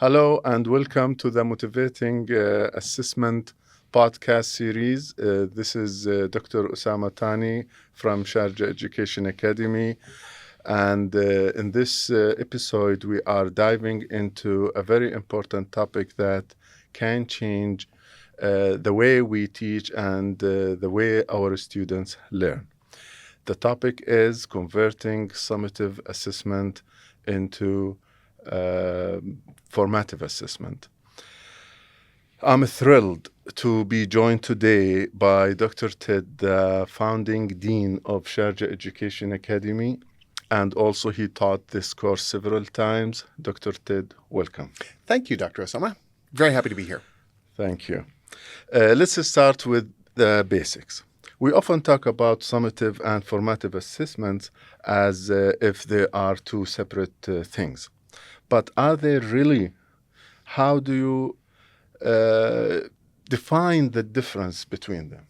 Hello and welcome to the Motivating Assessment podcast series. This is Dr. Osama Taani from Sharjah Education Academy. And in this episode, we are diving into a very important topic that can change the way we teach and the way our students learn. The topic is converting summative assessment into formative assessment. I'm thrilled to be joined today by Dr. Ted, the founding dean of Sharjah Education Academy, and also he taught this course several times. Dr. Ted, welcome. Thank you, Dr. Osama. Very happy to be here. Thank you. Let's start with the basics. We often talk about summative and formative assessments as if they are two separate things. But are they really? How do you define the difference between them?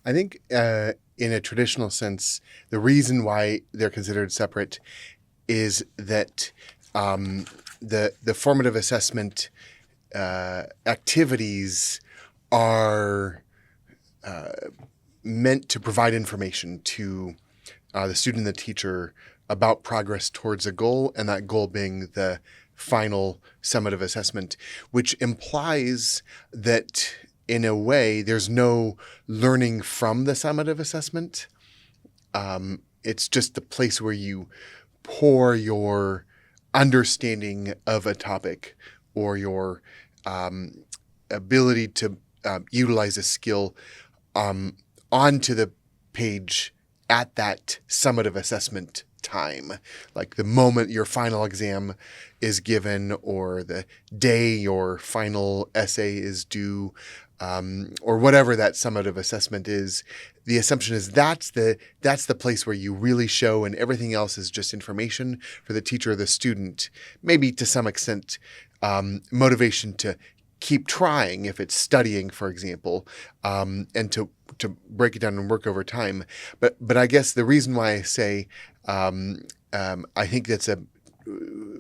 I think in a traditional sense, the reason why they're considered separate is that the formative assessment activities are meant to provide information to the student and the teacher about progress towards a goal, and that goal being the final summative assessment, which implies that in a way there's no learning from the summative assessment. It's just the place where you pour your understanding of a topic or your ability to utilize a skill onto the page at that summative assessment time, like the moment your final exam is given or the day your final essay is due, or whatever that summative assessment is. The assumption is that's the place where you really show, and everything else is just information for the teacher or the student, maybe to some extent motivation to keep trying if it's studying, for example, and to break it down and work over time. But I guess the reason why I say I think that's a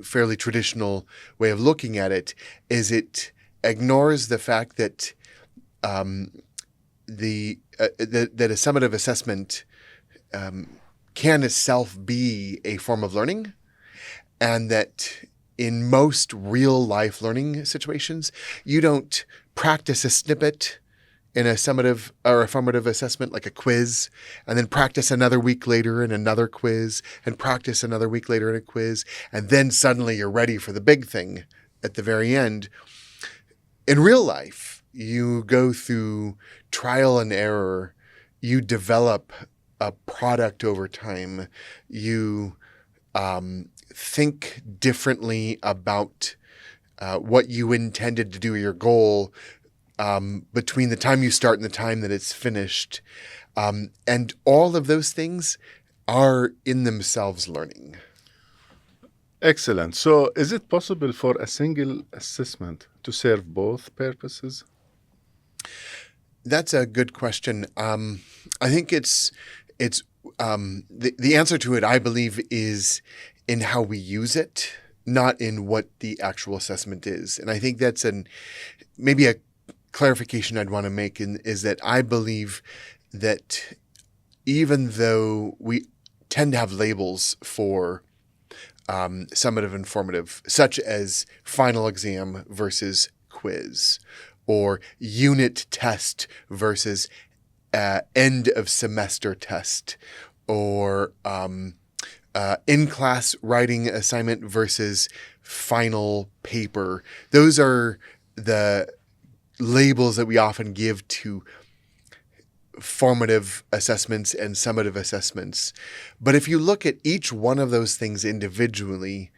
fairly traditional way of looking at it is it ignores the fact that that a summative assessment can itself be a form of learning, and that in most real life learning situations, you don't practice a snippet in a summative or a formative assessment, like a quiz, and then practice another week later in another quiz, and practice another week later in a quiz, and then suddenly you're ready for the big thing at the very end. In real life, you go through trial and error, you develop a product over time, you think differently about what you intended to do, your goal, between the time you start and the time that it's finished. And all of those things are in themselves learning. Excellent. So is it possible for a single assessment to serve both purposes? That's a good question. I think it's the answer to it, I believe, is in how we use it, not in what the actual assessment is. And I think that's maybe a clarification I'd want to make is that I believe that even though we tend to have labels for summative and formative, such as final exam versus quiz, or unit test versus end of semester test, or in-class writing assignment versus final paper. Those are the labels that we often give to formative assessments and summative assessments. But if you look at each one of those things individually,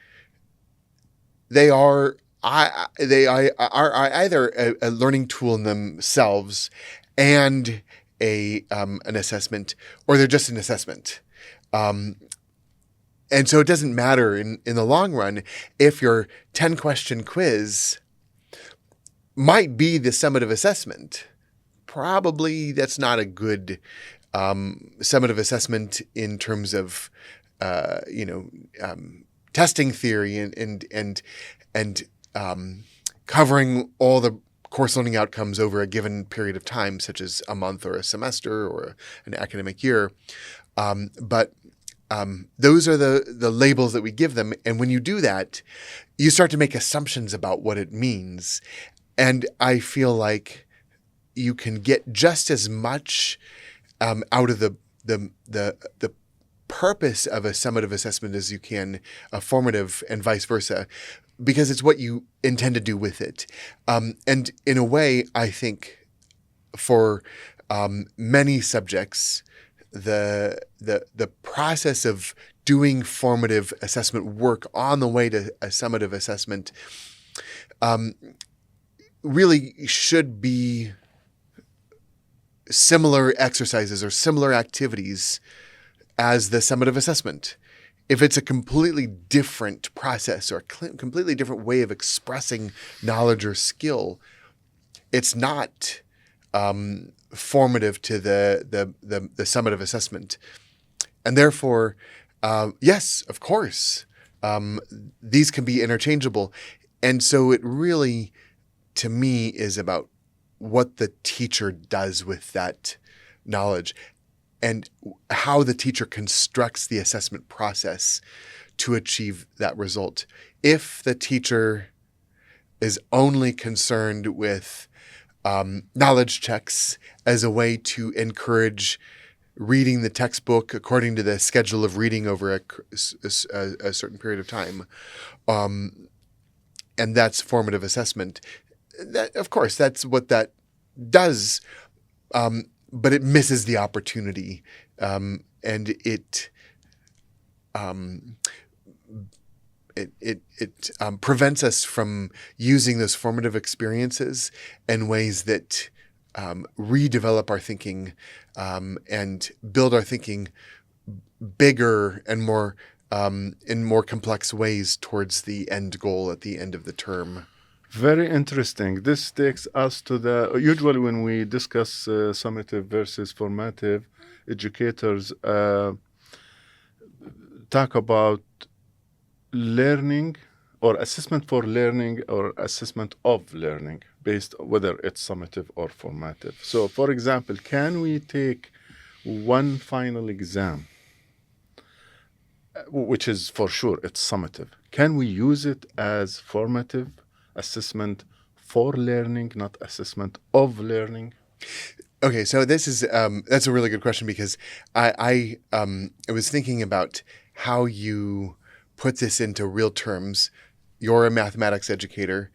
they are either a learning tool in themselves and an assessment, or they're just an assessment. And so it doesn't matter in the long run if your 10-question quiz might be the summative assessment. Probably that's not a good summative assessment in terms of testing theory and covering all the course learning outcomes over a given period of time, such as a month or a semester or an academic year. But those are the labels that we give them. And when you do that, you start to make assumptions about what it means. And I feel like you can get just as much out of the purpose of a summative assessment as you can a formative, and vice versa, because it's what you intend to do with it. And in a way, I think for many subjects, the process of doing formative assessment work on the way to a summative assessment really should be similar exercises or similar activities as the summative assessment. If it's a completely different process or a completely different way of expressing knowledge or skill, it's not formative to the summative assessment. And therefore, yes, of course, these can be interchangeable. And so it really, to me, is about what the teacher does with that knowledge and how the teacher constructs the assessment process to achieve that result. If the teacher is only concerned with knowledge checks as a way to encourage reading the textbook according to the schedule of reading over a certain period of time, and that's formative assessment, that, of course, that's what that does, but it misses the opportunity, and it prevents us from using those formative experiences in ways that redevelop our thinking and build our thinking bigger and more in more complex ways towards the end goal at the end of the term. Very interesting. This takes us to usually when we discuss summative versus formative, educators talk about learning or assessment for learning or assessment of learning based on whether it's summative or formative. So, for example, can we take one final exam, which is for sure it's summative? Can we use it as formative assessment for learning, not assessment of learning? Okay, so this is that's a really good question, because I was thinking about how you put this into real terms. You're a mathematics educator.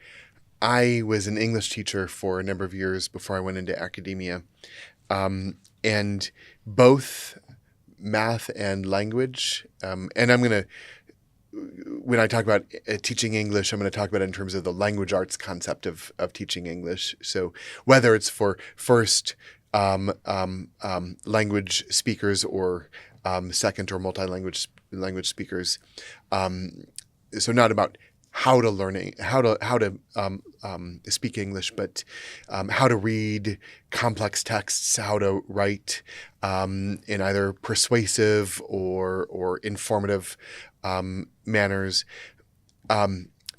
I was an English teacher for a number of years before I went into academia, and both math and language, and I'm going to, when I talk about teaching English, I'm going to talk about it in terms of the language arts concept of teaching English. So whether it's for first language speakers or second or multi-language speakers, so not about how to speak English, but how to read complex texts, how to write in either persuasive or informative manners.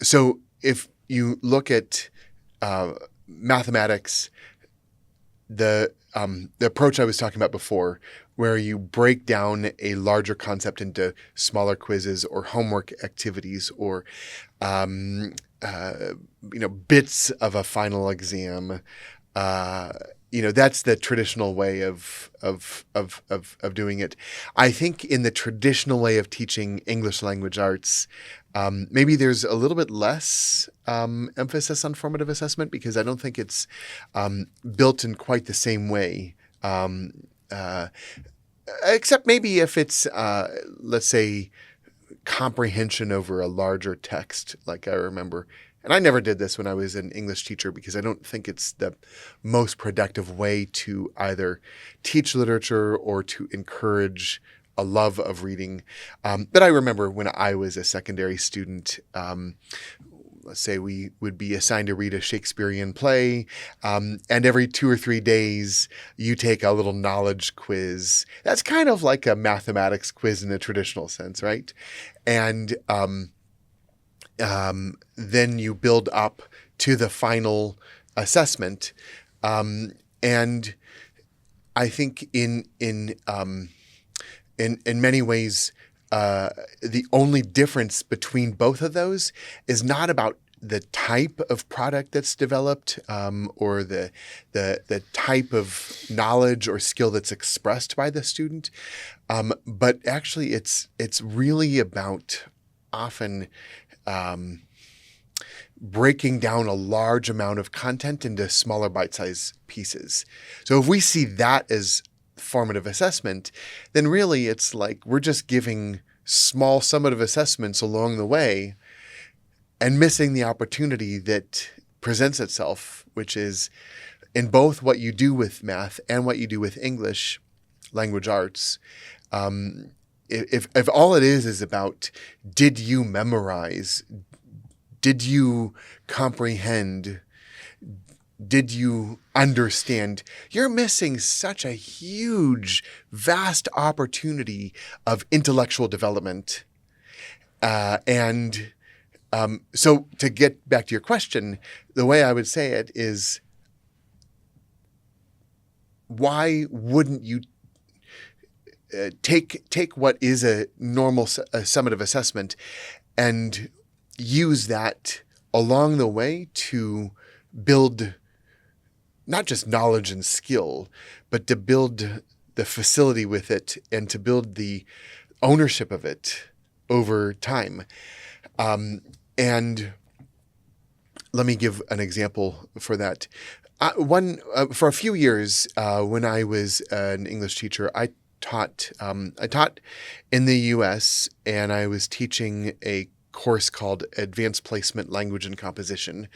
So if you look at mathematics, the approach I was talking about before, where you break down a larger concept into smaller quizzes or homework activities or bits of a final exam, that's the traditional way of doing it. I think in the traditional way of teaching English language arts, maybe there's a little bit less emphasis on formative assessment, because I don't think it's built in quite the same way. Except maybe if it's, let's say, comprehension over a larger text, like I remember. And I never did this when I was an English teacher, because I don't think it's the most productive way to either teach literature or to encourage a love of reading. But I remember when I was a secondary student, let's say we would be assigned to read a Shakespearean play, and every 2 or 3 days you take a little knowledge quiz. That's kind of like a mathematics quiz in a traditional sense, right? And then you build up to the final assessment. And I think in many ways, the only difference between both of those is not about the type of product that's developed, or the type of knowledge or skill that's expressed by the student, but actually it's really about often breaking down a large amount of content into smaller bite-sized pieces. So if we see that as formative assessment, then really it's like we're just giving small summative assessments along the way and missing the opportunity that presents itself, which is in both what you do with math and what you do with English language arts. If all it is about, did you memorize? Did you comprehend? Did you understand? You're missing such a huge, vast opportunity of intellectual development. So to get back to your question, the way I would say it is, why wouldn't you take what is a normal summative assessment and use that along the way to build not just knowledge and skill, but to build the facility with it and to build the ownership of it over time. And let me give an example for that. For a few years, when I was an English teacher, I taught in the U.S., and I was teaching a course called Advanced Placement Language and Composition,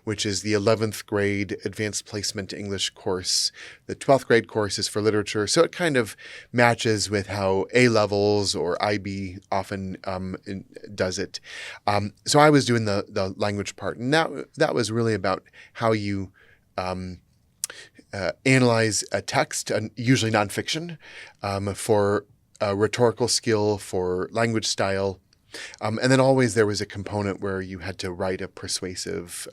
which is the 11th grade Advanced Placement English course. The 12th grade course is for literature, so it kind of matches with how A-levels or IB often does it. So I was doing the language part, and that was really about how you analyze a text, usually nonfiction, for rhetorical skill, for language style. And then always there was a component where you had to write a persuasive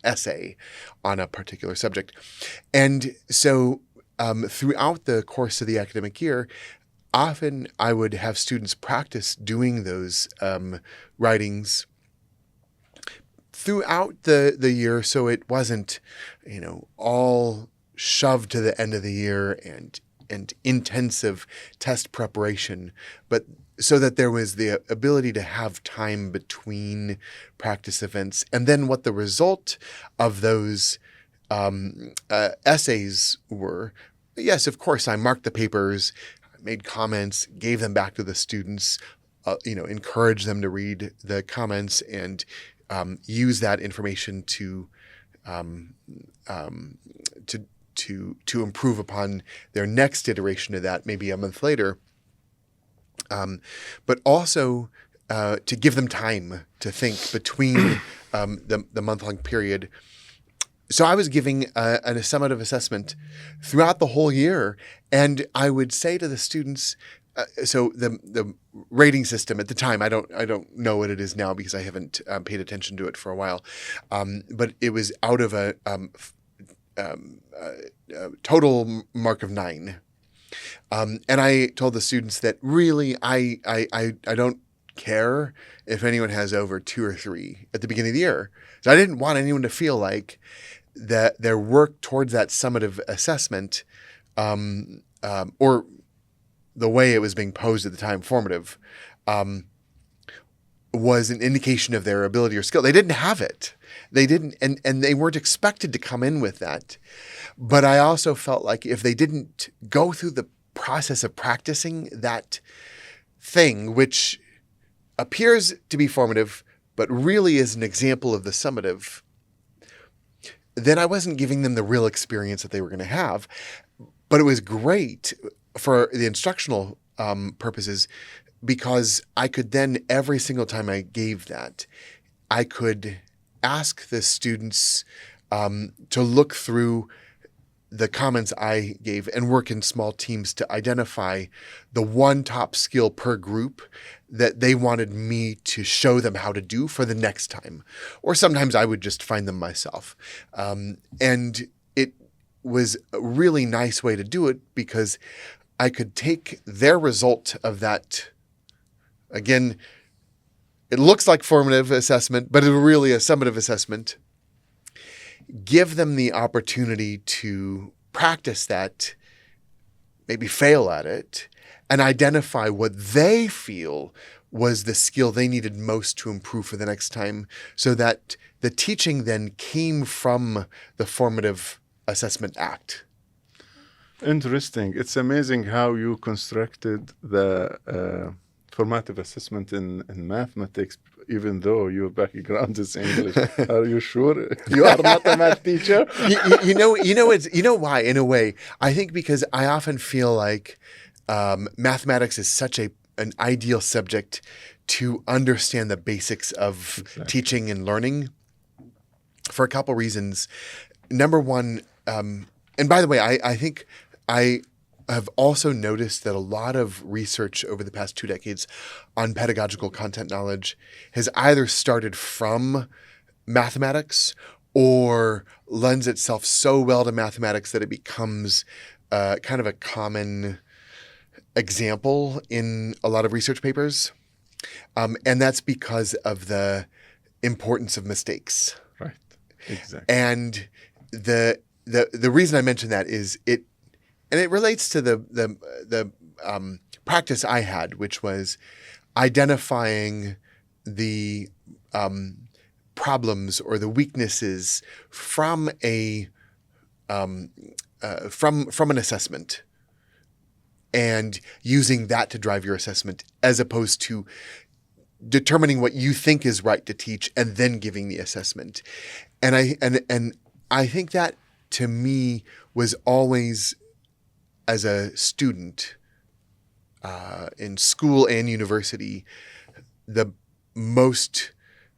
essay on a particular subject. And so throughout the course of the academic year, often I would have students practice doing those writings throughout the year, so it wasn't, all shoved to the end of the year and intensive test preparation, but so that there was the ability to have time between practice events. And then what the result of those essays were, yes, of course, I marked the papers, made comments, gave them back to the students, encouraged them to read the comments and use that information to improve upon their next iteration of that, maybe a month later. But also to give them time to think between the month-long period. So I was giving a summative assessment throughout the whole year, and I would say to the students, so the rating system at the time, I don't know what it is now because I haven't paid attention to it for a while, but it was out of a total mark of 9. And I told the students that really I don't care if anyone has over 2 or 3 at the beginning of the year. So I didn't want anyone to feel like that their work towards that summative assessment, or the way it was being posed at the time, formative, was an indication of their ability or skill. They didn't have it. They didn't, and they weren't expected to come in with that. But I also felt like if they didn't go through the process of practicing that thing, which appears to be formative, but really is an example of the summative, then I wasn't giving them the real experience that they were going to have. But it was great for the instructional purposes, because I could then, every single time I gave that, I could ask the students to look through the comments I gave and work in small teams to identify the one top skill per group that they wanted me to show them how to do for the next time. Or sometimes I would just find them myself. And it was a really nice way to do it because I could take their result of that. Again, it looks like formative assessment, but it's really a summative assessment. Give them the opportunity to practice that, maybe fail at it, and identify what they feel was the skill they needed most to improve for the next time, so that the teaching then came from the formative assessment act. Interesting. It's amazing how you constructed the formative assessment in mathematics, even though your background is English. Are you sure you are not a math teacher? you know why? In a way, I think because I often feel like mathematics is such an ideal subject to understand the basics of teaching and learning for a couple reasons. Number one, and by the way, I think I have also noticed that a lot of research over the past 2 decades on pedagogical content knowledge has either started from mathematics or lends itself so well to mathematics that it becomes kind of a common example in a lot of research papers. And that's because of the importance of mistakes. Right. Exactly. And the reason I mention that is it relates to the practice I had, which was identifying the problems or the weaknesses from from an assessment, and using that to drive your assessment, as opposed to determining what you think is right to teach and then giving the assessment. And I think that, to me, was always, as a student in school and university, the most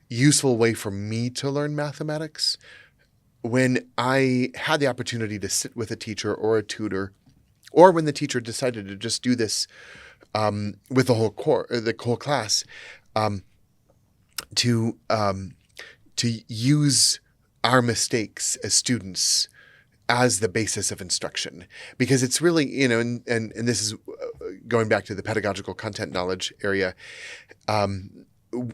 useful way for me to learn mathematics. When I had the opportunity to sit with a teacher or a tutor, or when the teacher decided to just do this with the whole class, to use our mistakes as students as the basis of instruction. Because it's really, and this is going back to the pedagogical content knowledge area,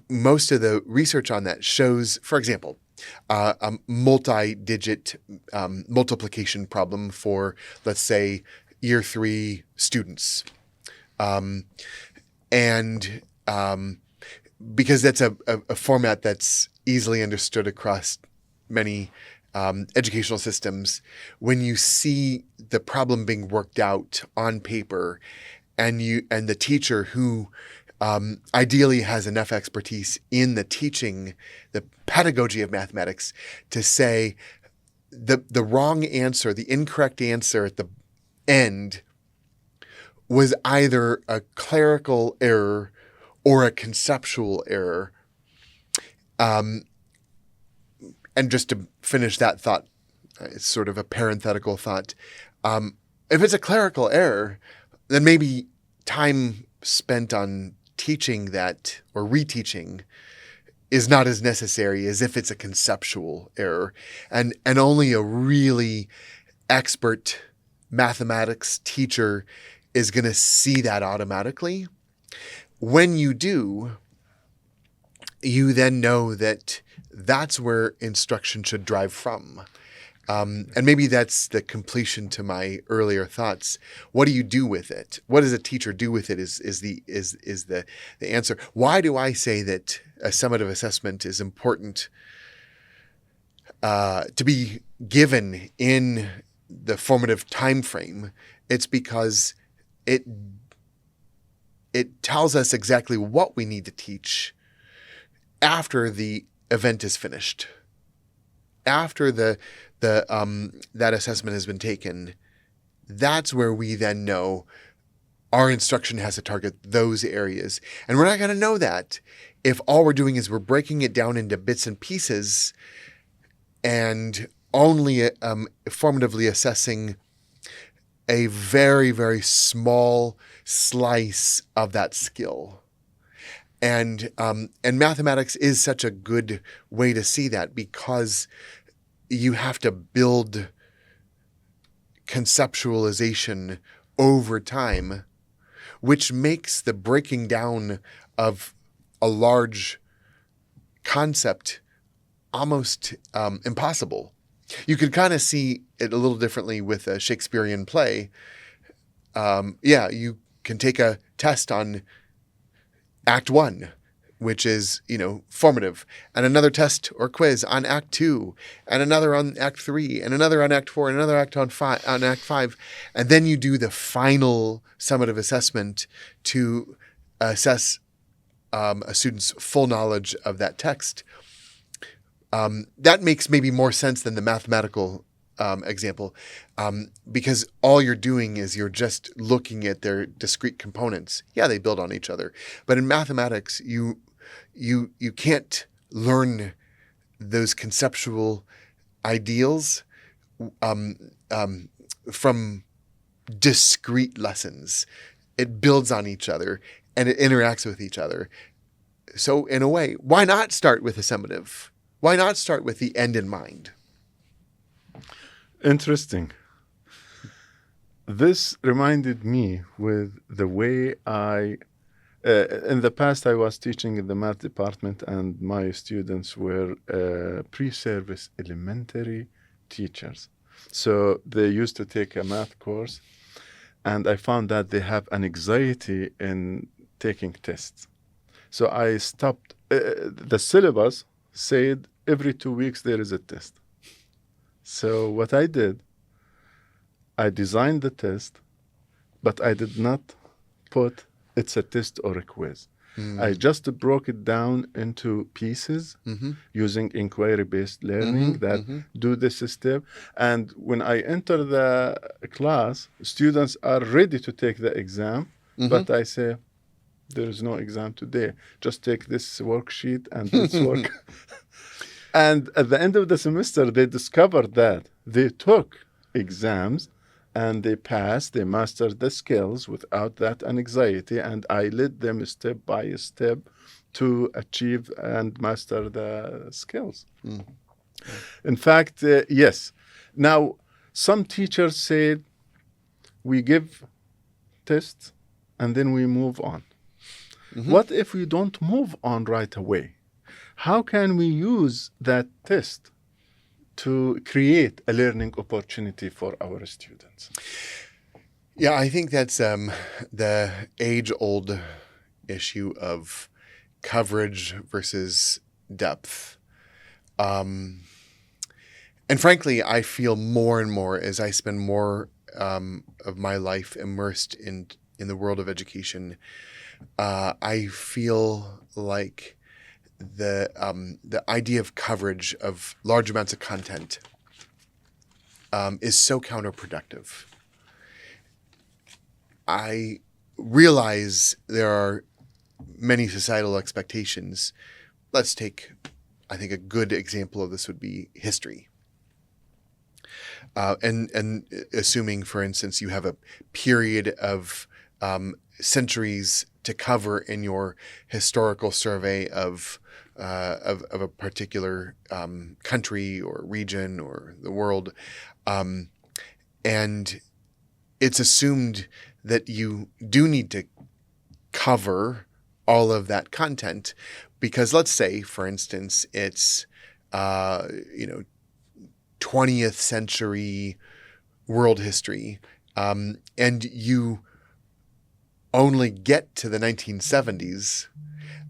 most of the research on that shows, for example, a multi-digit multiplication problem for, let's say, year 3 students. And because that's a format that's easily understood across many educational systems, when you see the problem being worked out on paper, and the teacher who ideally has enough expertise in the teaching, the pedagogy of mathematics, to say the wrong answer, the incorrect answer at the end, was either a clerical error or a conceptual error. And just to finish that thought, it's sort of a parenthetical thought. If it's a clerical error, then maybe time spent on teaching that or reteaching is not as necessary as if it's a conceptual error. And only a really expert mathematics teacher is going to see that automatically. When you do, you then know that that's where instruction should drive from. And maybe that's the completion to my earlier thoughts. What do you do with it? What does a teacher do with it is the answer. Why do I say that a summative assessment is important to be given in the formative time frame? It's because it tells us exactly what we need to teach after the event is finished. After that assessment has been taken, that's where we then know our instruction has to target those areas. And we're not going to know that if all we're doing is we're breaking it down into bits and pieces, and only formatively assessing a very, very small slice of that skill. And mathematics is such a good way to see that, because you have to build conceptualization over time, which makes the breaking down of a large concept almost impossible. You could kind of see it a little differently with a Shakespearean play. You can take a test on Act 1, which is, formative, and another test or quiz on Act 2, and another on Act 3, and another on Act 4, and another act on Act 5, and then you do the final summative assessment to assess a student's full knowledge of that text. That makes maybe more sense than the mathematical example, because all you're doing is you're just looking at their discrete components. Yeah, they build on each other, but in mathematics, you can't learn those conceptual ideals from discrete lessons. It builds on each other and it interacts with each other. So in a way, why not start with a summative? Why not start with the end in mind? Interesting. This reminded me with the way in the past I was teaching in the math department, and my students were pre-service elementary teachers. So they used to take a math course, and I found that they have an anxiety in taking tests. So I stopped. The syllabus said every 2 weeks there is a test. So what I did, I designed the test, but I did not put it's a test or a quiz. I just broke it down into pieces using inquiry-based learning do this step. And when I enter the class, students are ready to take the exam, but I say, there is no exam today. Just take this worksheet and this work. And at the end of the semester, they discovered that they took exams and they passed, they mastered the skills without that anxiety, and I led them step by step to achieve and master the skills. In fact, yes. Now, some teachers said, we give tests and then we move on. What if we don't move on right away? How can we use that test to create a learning opportunity for our students? Yeah, I think that's the age-old issue of coverage versus depth. And frankly, I feel more and more as I spend more of my life immersed in the world of education, I feel like the idea of coverage of large amounts of content is so counterproductive. I realize there are many societal expectations. Let's take, I think a good example of this would be history. And assuming, for instance, you have a period of centuries to cover in your historical survey of a particular country or region or the world, and it's assumed that you do need to cover all of that content because, let's say, for instance, it's 20th century world history, and you only get to the 1970s,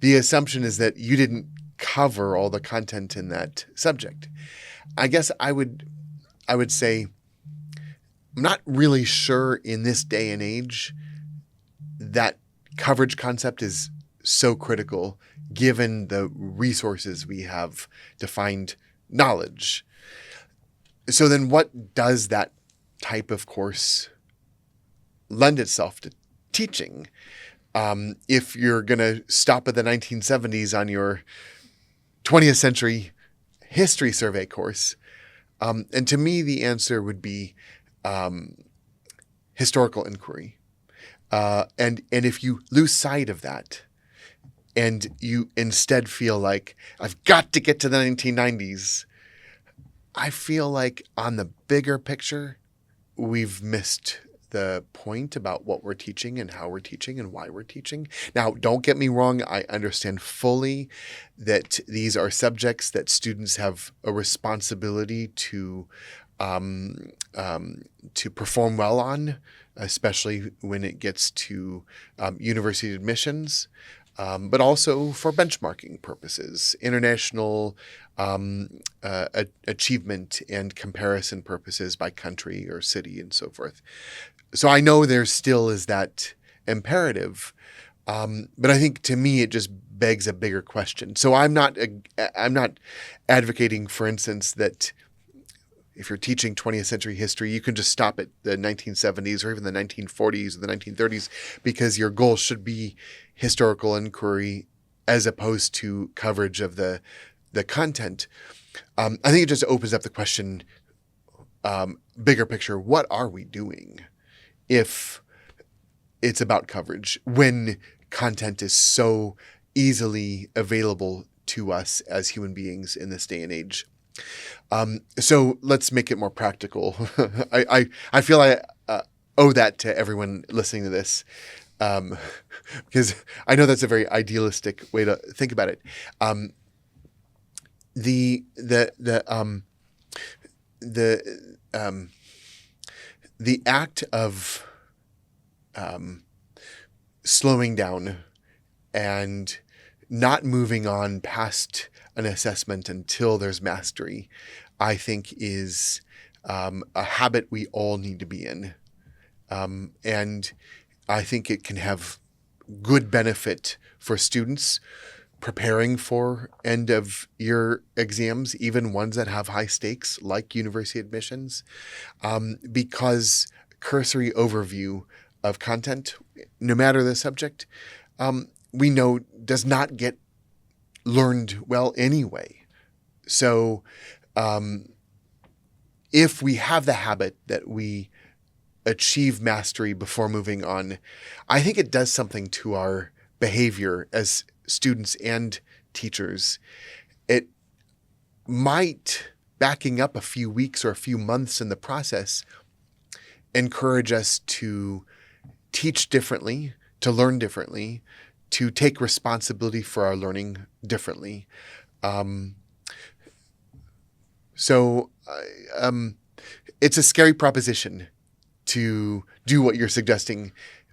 the assumption is that you didn't cover all the content in that subject. I guess I would say I'm not really sure in this day and age that coverage concept is so critical given the resources we have to find knowledge. So then what does that type of course lend itself to teaching? If you're going to stop at the 1970s on your 20th century history survey course, And to me, the answer would be historical inquiry. And if you lose sight of that, and you instead feel like, I've got to get to the 1990s, I feel like on the bigger picture, we've missed the point about what we're teaching and how we're teaching and why we're teaching. Now, don't get me wrong. I understand fully that these are subjects that students have a responsibility to perform well on, especially when it gets to university admissions. But also for benchmarking purposes, international achievement and comparison purposes by country or city and so forth. So I know there still is that imperative, but I think to me it just begs a bigger question. So I'm not advocating, for instance, that if you're teaching 20th century history, you can just stop at the 1970s or even the 1940s or the 1930s, because your goal should be historical inquiry as opposed to coverage of the content. I think it just opens up the question, bigger picture, what are we doing if it's about coverage when content is so easily available to us as human beings in this day and age? So let's make it more practical. I feel I owe that to everyone listening to this, because I know that's a very idealistic way to think about it. The act of slowing down and not moving on past an assessment until there's mastery, I think is a habit we all need to be in. And I think it can have good benefit for students preparing for end of year exams, even ones that have high stakes like university admissions, because cursory overview of content, no matter the subject, we know does not get learned well anyway. So if we have the habit that we achieve mastery before moving on, I think it does something to our behavior as students and teachers. It might, backing up a few weeks or a few months in the process, encourage us to teach differently, to learn differently, to take responsibility for our learning differently. So it's a scary proposition to do what you're suggesting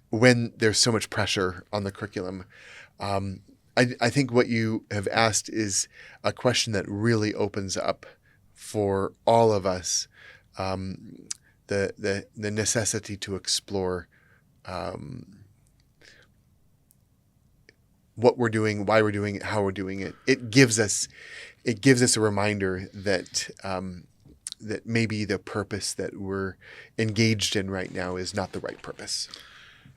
when there's so much pressure on the curriculum. I think what you have asked is a question that really opens up for all of us the necessity to explore what we're doing, why we're doing it, how we're doing it. It gives us a reminder that that maybe the purpose that we're engaged in right now is not the right purpose.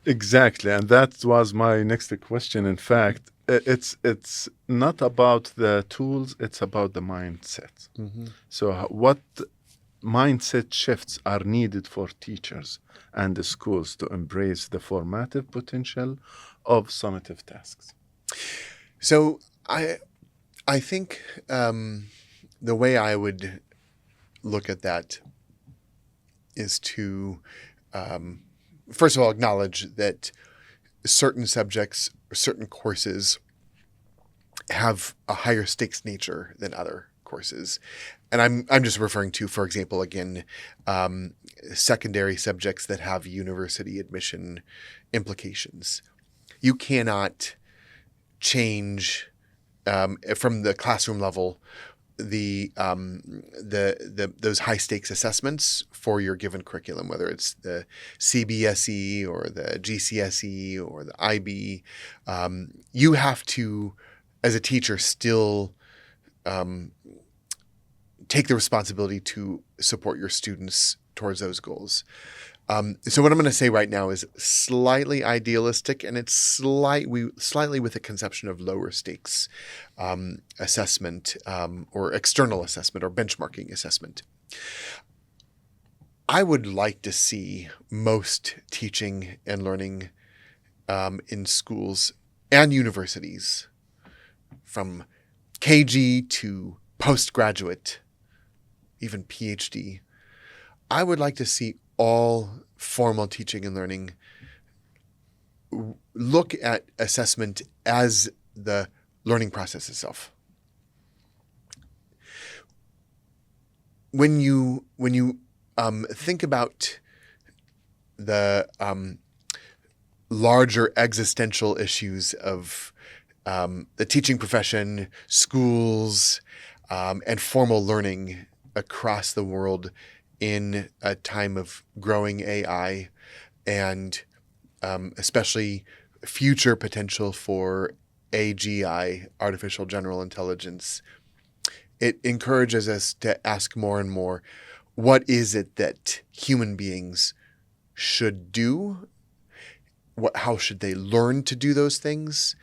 Exactly, and that was my next question. In fact, it's not about the tools; it's about the mindset. Mm-hmm. So, what mindset shifts are needed for teachers and the schools to embrace the formative potential of summative tasks? So, I think the way I would look at that is to first of all acknowledge that certain subjects, certain courses have a higher stakes nature than other courses. And I'm just referring to, for example, again, secondary subjects that have university admission implications. You cannot change from the classroom level those high stakes assessments for your given curriculum, whether it's the CBSE or the GCSE or the IB. You have to, as a teacher, still take the responsibility to support your students towards those goals. So what I'm going to say right now is slightly idealistic, and it's slightly with a conception of lower stakes assessment or external assessment or benchmarking assessment. I would like to see most teaching and learning in schools and universities, from KG to postgraduate, even PhD. I would like to see all formal teaching and learning look at assessment as the learning process itself. When you think about the larger existential issues of the teaching profession, schools, and formal learning across the world in a time of growing AI and especially future potential for AGI, artificial general intelligence, it encourages us to ask more and more, what is it that human beings should do? How should they learn to do those things?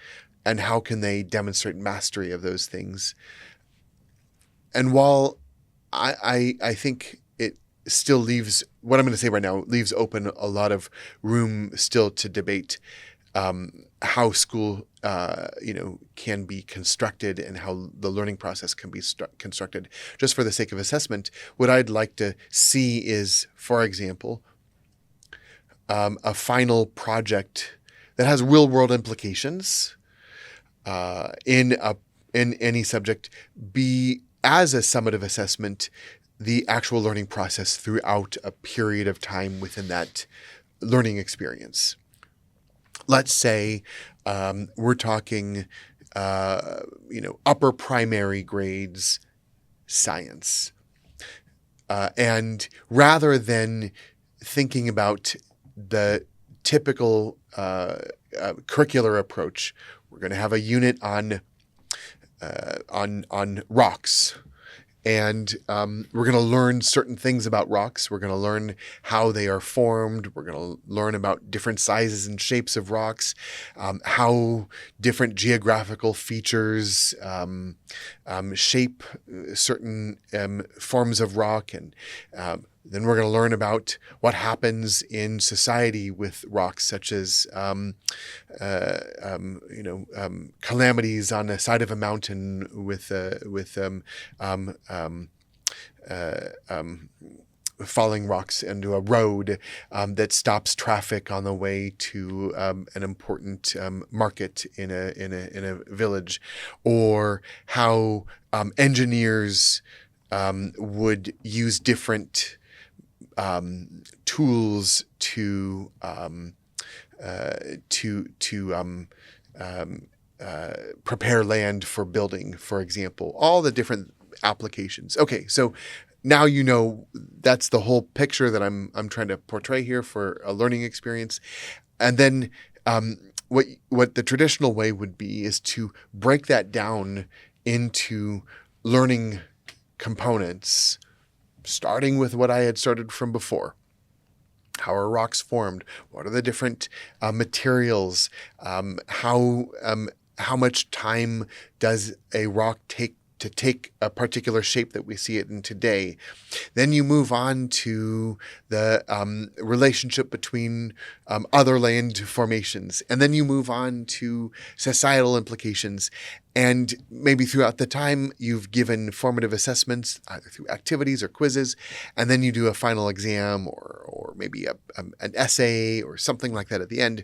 And how can they demonstrate mastery of those things? And while I think it still leaves, what I'm going to say right now, leaves open a lot of room still to debate how school can be constructed and how the learning process can be constructed. Just for the sake of assessment, what I'd like to see is, for example, a final project that has real world implications in any subject be, as a summative assessment, the actual learning process throughout a period of time within that learning experience. Let's say we're talking, upper primary grades science. And rather than thinking about the typical curricular approach, we're going to have a unit on rocks. And we're going to learn certain things about rocks. We're going to learn how they are formed. We're going to learn about different sizes and shapes of rocks, how different geographical features shape certain forms of rock. And then we're going to learn about what happens in society with rocks, such as calamities on the side of a mountain with falling rocks into a road that stops traffic on the way to an important market in a village, or how engineers would use different tools to prepare land for building, for example. All the different applications. Okay, so now you know that's the whole picture that I'm trying to portray here for a learning experience. And then what the traditional way would be is to break that down into learning components, starting with what I had started from before. How are rocks formed? What are the different materials? How much time does a rock take to take a particular shape that we see it in today? Then you move on to the relationship between other land formations. And then you move on to societal implications. And maybe throughout the time, you've given formative assessments, either through activities or quizzes, and then you do a final exam or maybe an essay or something like that at the end.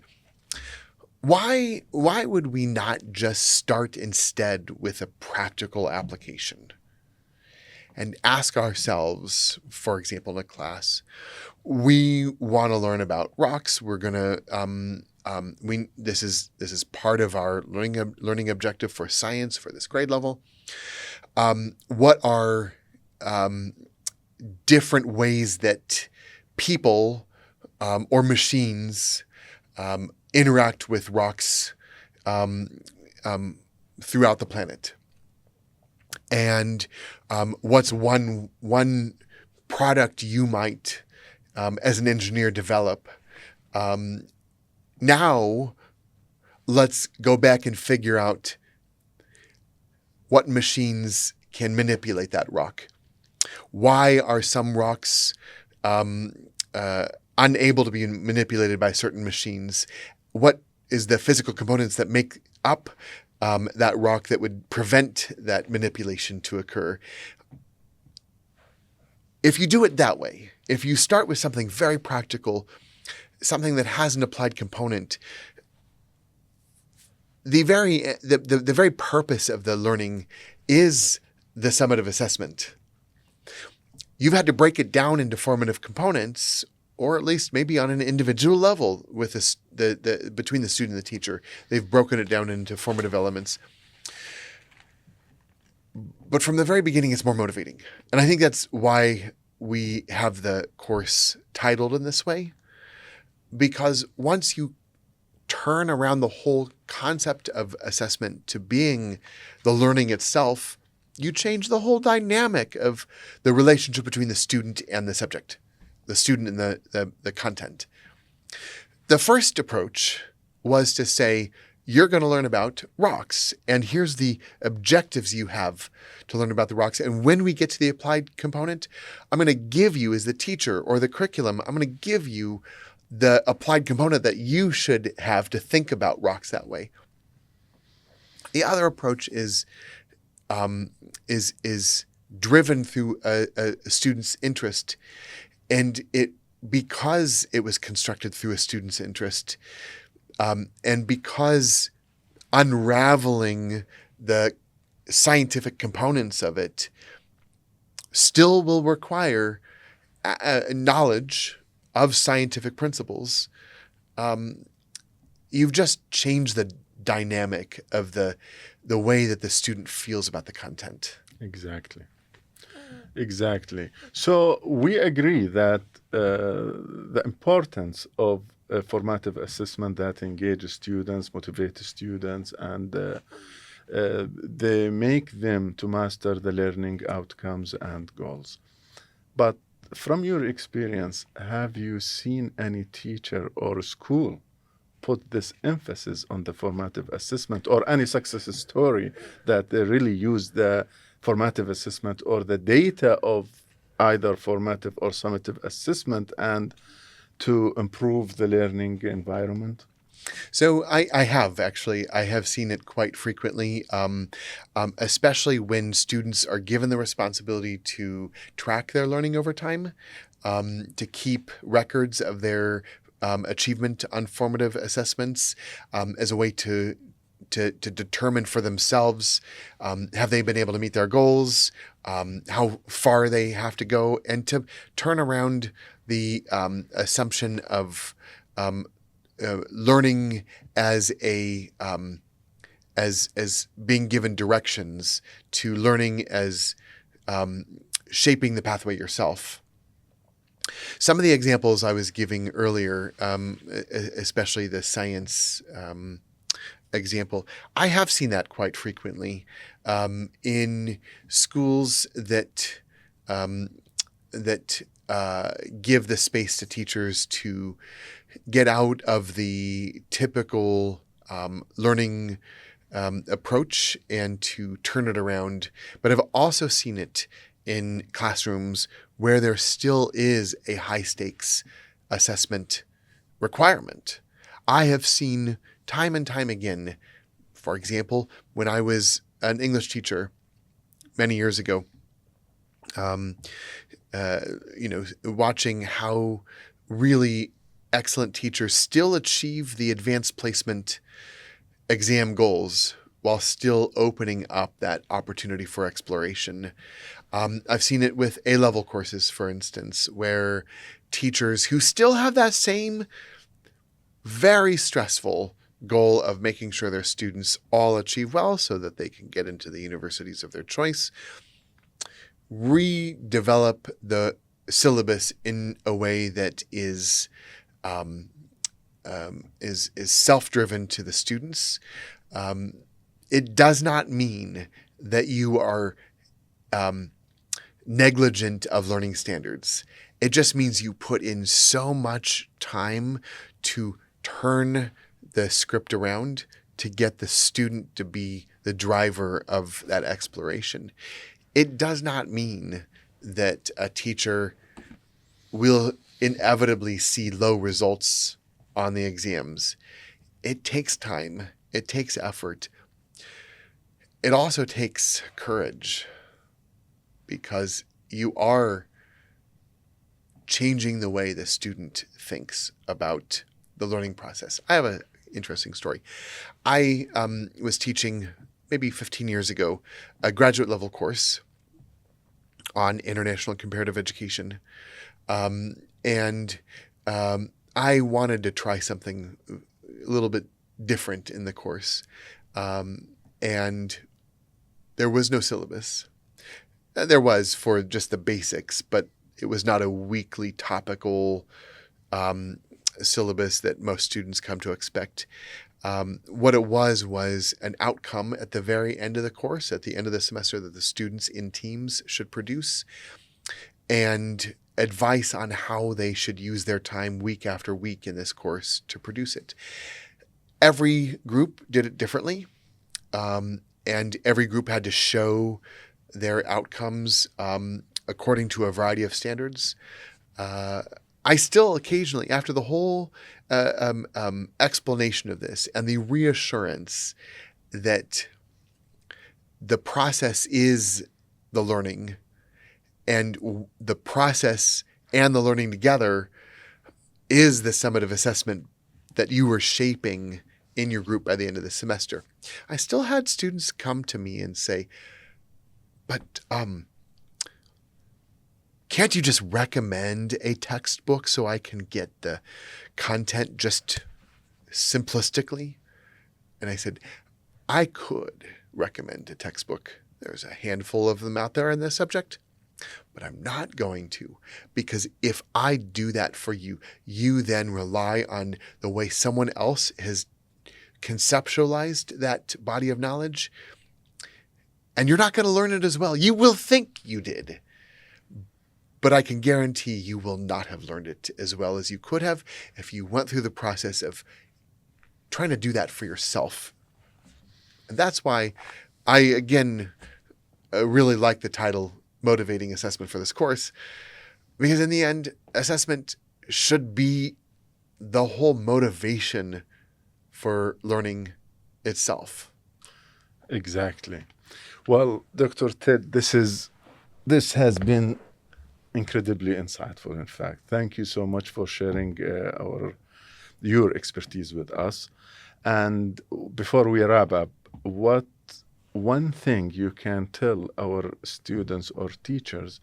Why would we not just start instead with a practical application and ask ourselves, for example, in a class, we want to learn about rocks. We're going to this is part of our learning objective for science for this grade level. What are different ways that people or machines interact with rocks throughout the planet? And what's one product you might, as an engineer, develop? Now, let's go back and figure out what machines can manipulate that rock. Why are some rocks unable to be manipulated by certain machines? What is the physical components that make up that rock that would prevent that manipulation to occur? If you do it that way, if you start with something very practical, something that has an applied component, the very purpose of the learning is the summative assessment. You've had to break it down into formative components, or at least maybe on an individual level with between the student and the teacher. They've broken it down into formative elements. But from the very beginning, it's more motivating. And I think that's why we have the course titled in this way. Because once you turn around the whole concept of assessment to being the learning itself, you change the whole dynamic of the relationship between the student and the subject, the student and the content. The first approach was to say, you're going to learn about rocks, and here's the objectives you have to learn about the rocks. And when we get to the applied component, I'm going to give you, as the teacher or the curriculum, I'm going to give you the applied component that you should have to think about rocks that way. The other approach is driven through a student's interest, and because it was constructed through a student's interest, and because unraveling the scientific components of it still will require knowledge of scientific principles, you've just changed the dynamic of the way that the student feels about the content. Exactly. So we agree that the importance of formative assessment that engages students, motivates students, and they make them to master the learning outcomes and goals. But from your experience, have you seen any teacher or school put this emphasis on the formative assessment, or any success story that they really use the formative assessment or the data of either formative or summative assessment and to improve the learning environment? So I have seen it quite frequently, especially when students are given the responsibility to track their learning over time, to keep records of their achievement on formative assessments as a way to determine for themselves, have they been able to meet their goals, how far they have to go, and to turn around the assumption of learning as as being given directions to learning as shaping the pathway yourself. Some of the examples I was giving earlier, especially the science example, I have seen that quite frequently in schools that give the space to teachers to get out of the typical learning approach and to turn it around. But I've also seen it in classrooms where there still is a high stakes assessment requirement. I have seen time and time again, for example, when I was an English teacher many years ago, watching how really excellent teachers still achieve the advanced placement exam goals while still opening up that opportunity for exploration. I've seen it with A-level courses, for instance, where teachers who still have that same very stressful goal of making sure their students all achieve well so that they can get into the universities of their choice, redevelop the syllabus in a way that is self-driven to the students. It does not mean that you are negligent of learning standards. It just means you put in so much time to turn the script around to get the student to be the driver of that exploration. It does not mean that a teacher will inevitably see low results on the exams. It takes time. It takes effort. It also takes courage, because you are changing the way the student thinks about the learning process. I have an interesting story. I was teaching maybe 15 years ago a graduate level course on international comparative education. And I wanted to try something a little bit different in the course. And there was no syllabus. There was for just the basics, but it was not a weekly topical syllabus that most students come to expect. What it was an outcome at the very end of the course, at the end of the semester, that the students in teams should produce, and advice on how they should use their time week after week in this course to produce it. Every group did it differently, and every group had to show their outcomes according to a variety of standards. I still occasionally, after the whole explanation of this and the reassurance that the process is the learning, and the process and the learning together is the summative assessment that you were shaping in your group by the end of the semester, I still had students come to me and say, but can't you just recommend a textbook so I can get the content just simplistically? And I said, I could recommend a textbook. There's a handful of them out there in this subject, but I'm not going to, because if I do that for you, you then rely on the way someone else has conceptualized that body of knowledge, and you're not going to learn it as well. You will think you did, but I can guarantee you will not have learned it as well as you could have if you went through the process of trying to do that for yourself. And that's why I, again, really like the title Motivating Assessment for this course, because in the end, assessment should be the whole motivation for learning itself. Exactly. Well, Dr. Ted, this has been incredibly insightful, in fact. Thank you so much for sharing your expertise with us. And before we wrap up, what one thing you can tell our students or teachers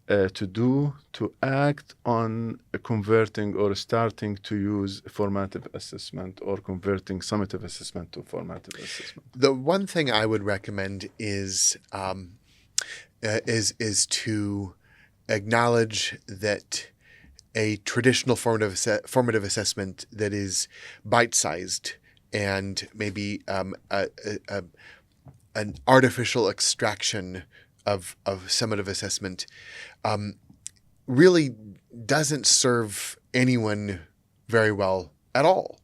to do to act on converting or starting to use formative assessment, or converting summative assessment to formative assessment? The one thing I would recommend is to acknowledge that a traditional formative assessment that is bite-sized and maybe an artificial extraction of summative assessment really doesn't serve anyone very well at all.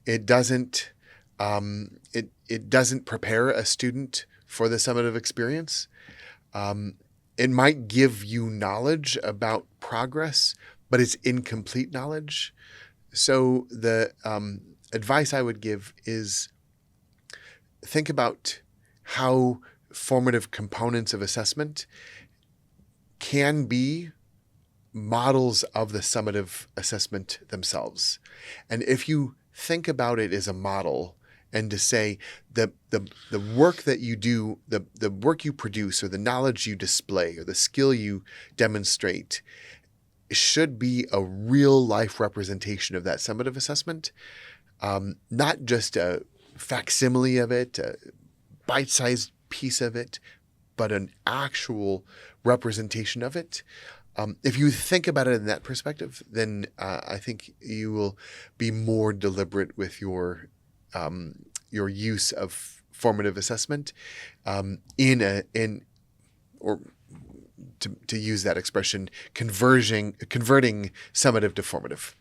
It doesn't it doesn't prepare a student for the summative experience. It might give you knowledge about progress, but it's incomplete knowledge. So the advice I would give is think about how formative components of assessment can be models of the summative assessment themselves. And if you think about it as a model, and to say the work that you do, the work you produce, or the knowledge you display, or the skill you demonstrate should be a real life representation of that summative assessment, not just a facsimile of it, a bite-sized piece of it, but an actual representation of it. If you think about it in that perspective, then I think you will be more deliberate with your use of formative assessment to use that expression, converting summative to formative.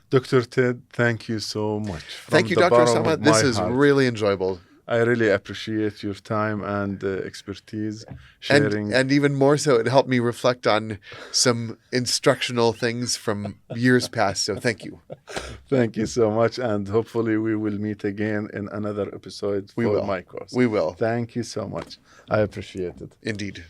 Dr. Ted, thank you so much. Thank you, Dr. Osama. This is really enjoyable. I really appreciate your time and expertise sharing. And even more so, it helped me reflect on some instructional things from years past. So thank you. Thank you so much. And hopefully we will meet again in another episode for my course. We will. Thank you so much. I appreciate it. Indeed.